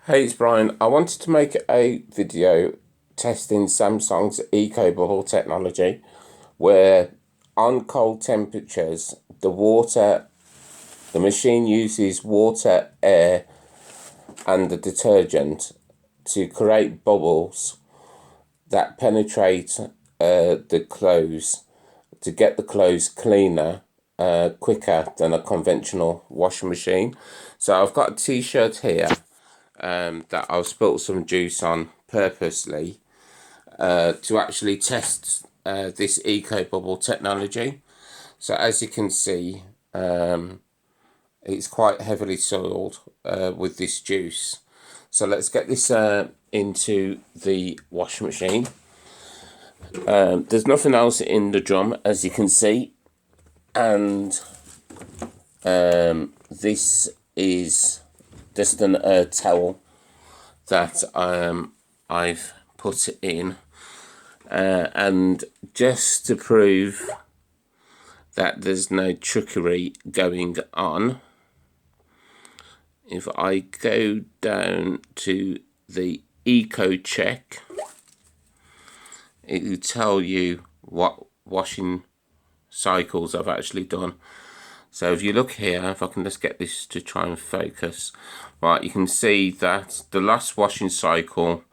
Hey, it's Brian. I wanted to make a video testing Samsung's Ecobubble technology, where on cold temperatures, the machine uses water, air, and the detergent to create bubbles that penetrate the clothes to get the clothes cleaner quicker than a conventional washing machine. So I've got a t-shirt here that I've spilt some juice on purposely to actually test this Ecobubble technology. So as you can see, it's quite heavily soiled with this juice. So let's get this into the washing machine. There's nothing else in the drum, as you can see, and this is just a towel that I've put in, and just to prove that there's no trickery going on, if I go down to the Eco Check, it will tell you what washing cycles I've actually done. So if you look here, if I can just get this to try and focus, right, you can see that the last washing cycle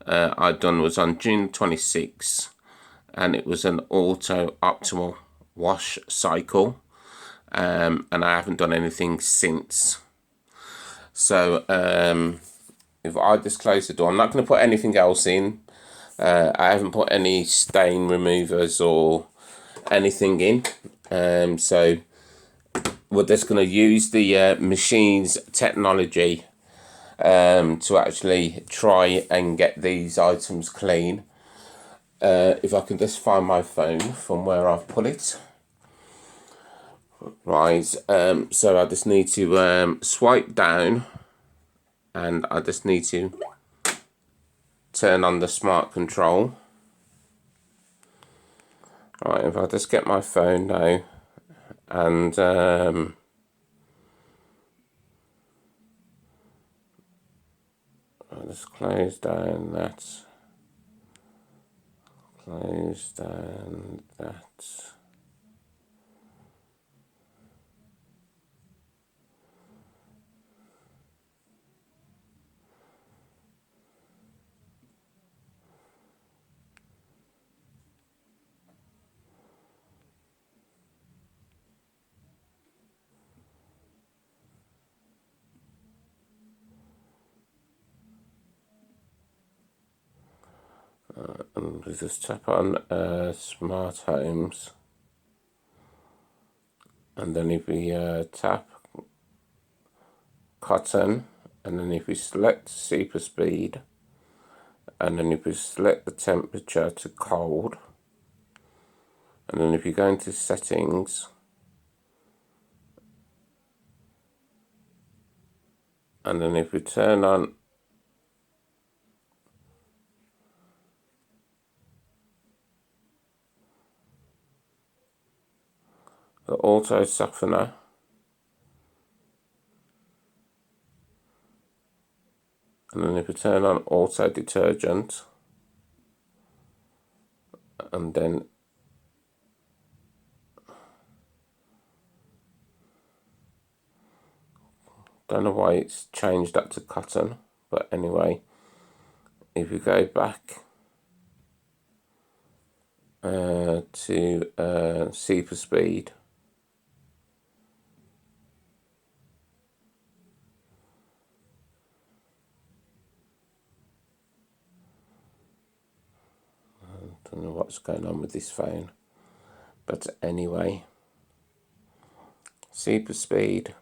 I'd done was on June 26th, and it was an auto optimal wash cycle, and I haven't done anything since. So if I just close the door, I'm not going to put anything else in. I haven't put any stain removers or anything in, so we're just going to use the machine's technology to actually try and get these items clean. If I can just find my phone from where I've put it. Right, so I just need to swipe down, and I just need to turn on the smart control. Right, if I just get my phone now, and I'll just close down that, close down that. And we just tap on smart homes, and then if we tap cotton, and then if we select super speed, and then if we select the temperature to cold, and then if you go into settings, and then if we turn on the auto softener, and then if we turn on auto detergent, and then don't know why it's changed that to cotton, but anyway, if you go back to super speed, I don't know what's going on with this phone, but anyway, super speed,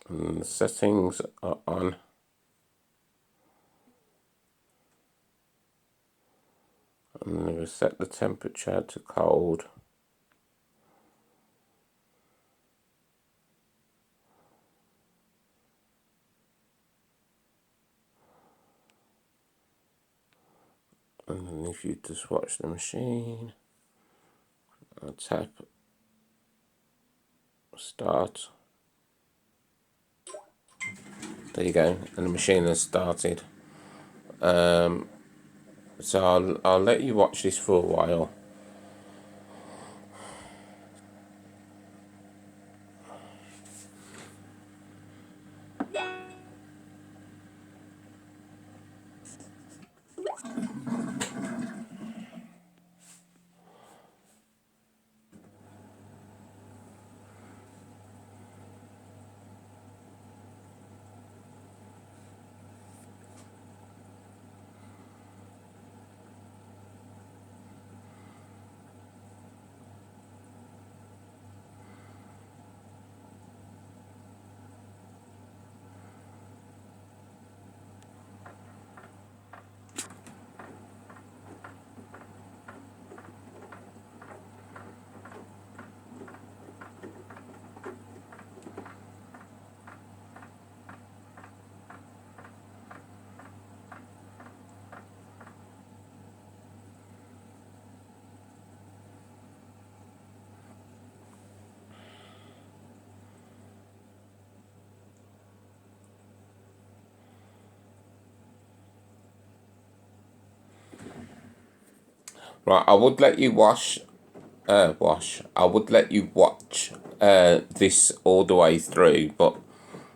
and the settings are on, and then we set the temperature to cold, and then if you just watch the machine, I'll tap start. There you go, and the machine has started. So I'll let you watch this for a while. Right, I would let you I would let you watch this all the way through, but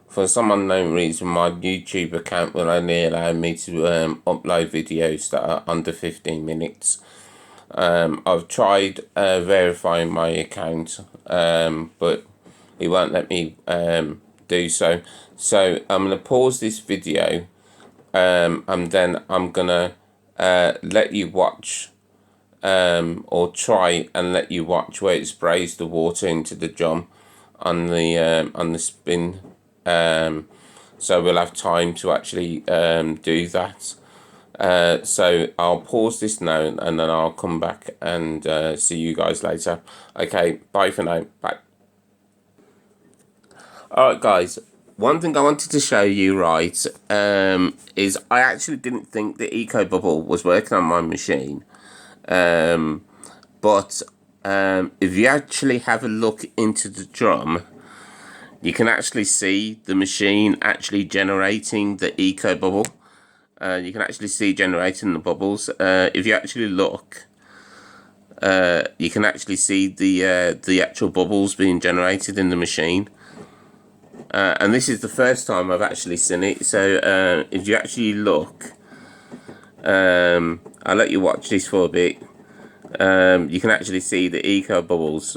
for some unknown reason, my YouTube account will only allow me to upload videos that are under 15 minutes. I've tried verifying my account, but it won't let me do so. So I'm going to pause this video, and then I'm going to let you watch, or try and let you watch where it sprays the water into the drum on the spin. So we'll have time to actually do that. So I'll pause this now, and then I'll come back and see you guys later. Okay, bye for now. Bye. Alright guys, one thing I wanted to show you, right, is I actually didn't think the Ecobubble was working on my machine. But if you actually have a look into the drum, you can actually see the machine actually generating the Ecobubble. You can actually see generating the bubbles. If you actually look, you can actually see the actual bubbles being generated in the machine. And this is the first time I've actually seen it. So if you actually look, I'll let you watch this for a bit. You can actually see the Ecobubbles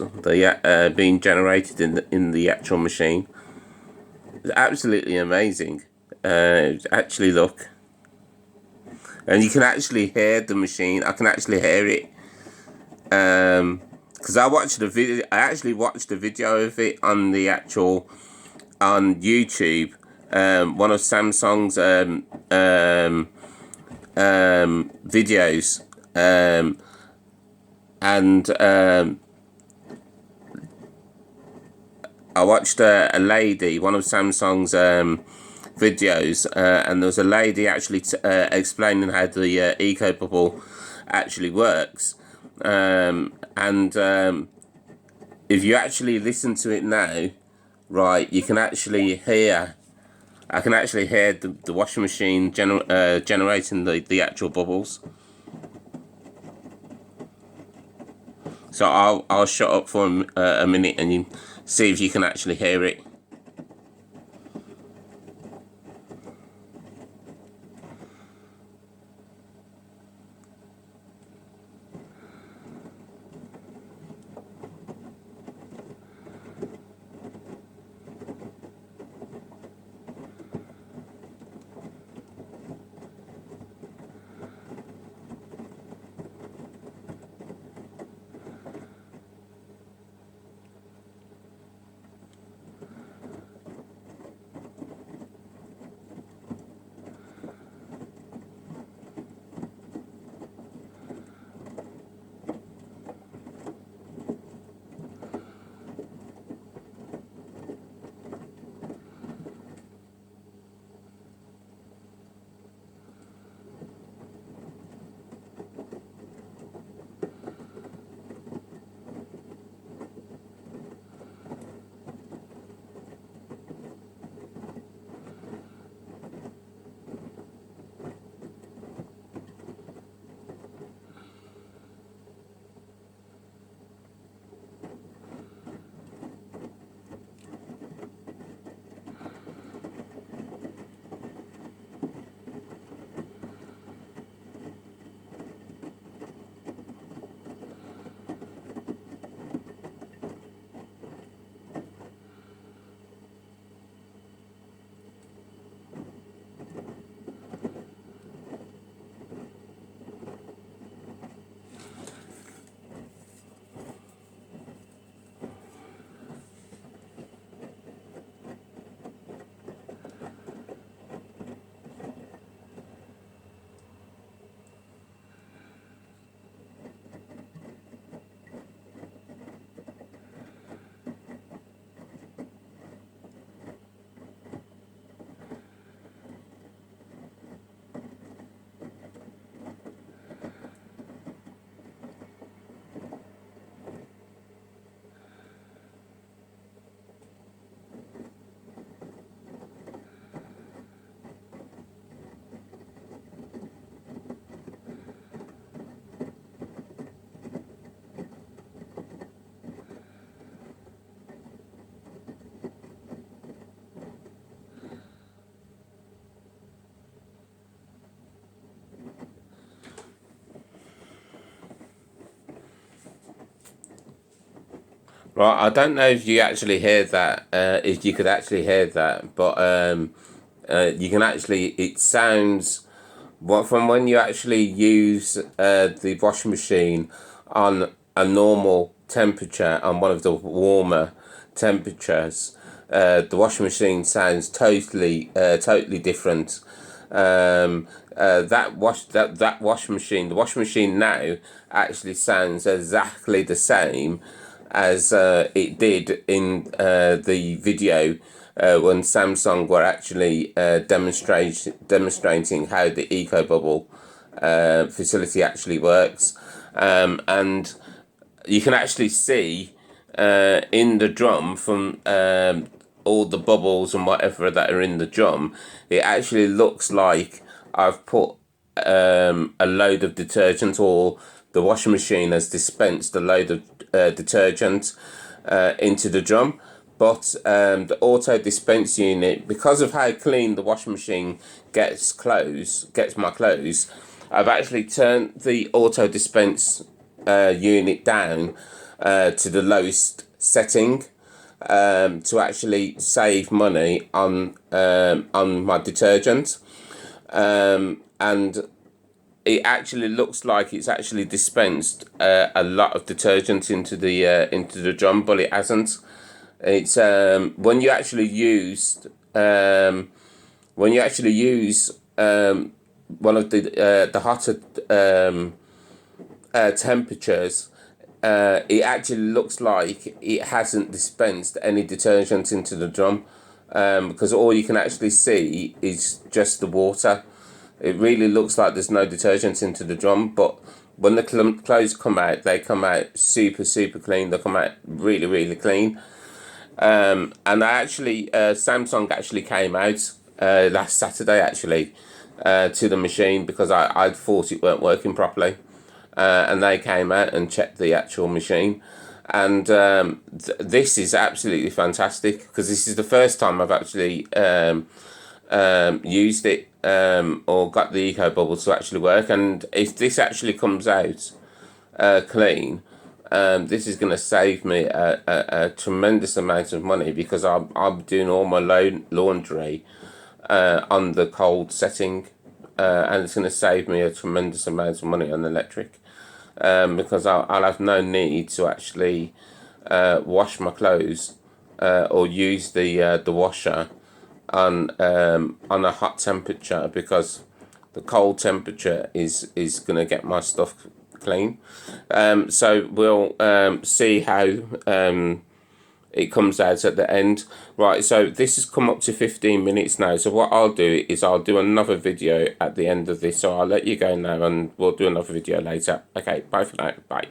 being generated in the actual machine. It's absolutely amazing. Actually look. And you can actually hear the machine. I can actually hear it. Because I watched the video. I actually watched the video of it on the actual on YouTube. One of Samsung's videos. And I watched a lady, one of Samsung's videos, and there was a lady actually explaining how the Ecobubble actually works. If you actually listen to it now, right, you can actually hear. I can actually hear the washing machine generating the actual bubbles. So I'll shut up for a minute and you see if you can actually hear it. Right, I don't know if you actually hear that, if you could actually hear that, but you can actually, it sounds, well, from when you actually use the washing machine on a normal temperature, on one of the warmer temperatures, the washing machine sounds totally different. That washing machine, the washing machine now actually sounds exactly the same as it did in the video when Samsung were actually demonstrating how the Ecobubble facility actually works, and you can actually see in the drum from all the bubbles and whatever that are in the drum, it actually looks like I've put a load of detergent, or the washing machine has dispensed a load of detergent into the drum. But the auto dispense unit, because of how clean the washing machine gets my clothes, I've actually turned the auto dispense unit down to the lowest setting to actually save money on my detergent, and it actually looks like it's actually dispensed a lot of detergent into the drum, but it hasn't. It's when you actually use one of the hotter temperatures, it actually looks like it hasn't dispensed any detergent into the drum, because all you can actually see is just the water. It really looks like there's no detergent into the drum, but when the clothes come out, they come out super clean. They come out really clean. And I actually, Samsung actually came out last Saturday actually to the machine, because I thought it weren't working properly. And they came out and checked the actual machine, and this is absolutely fantastic, because this is the first time I've actually used it or got the Ecobubble to actually work. And if this actually comes out clean, this is going to save me a tremendous amount of money, because I'm doing all my laundry on the cold setting, and it's going to save me a tremendous amount of money on electric, because I'll have no need to actually wash my clothes or use the washer on a hot temperature, because the cold temperature is going to get my stuff clean. So we'll see how it comes out at the end. Right, so this has come up to 15 minutes now, so what I'll do is I'll do another video at the end of this, so I'll let you go now and we'll do another video later. Okay, bye for now, bye.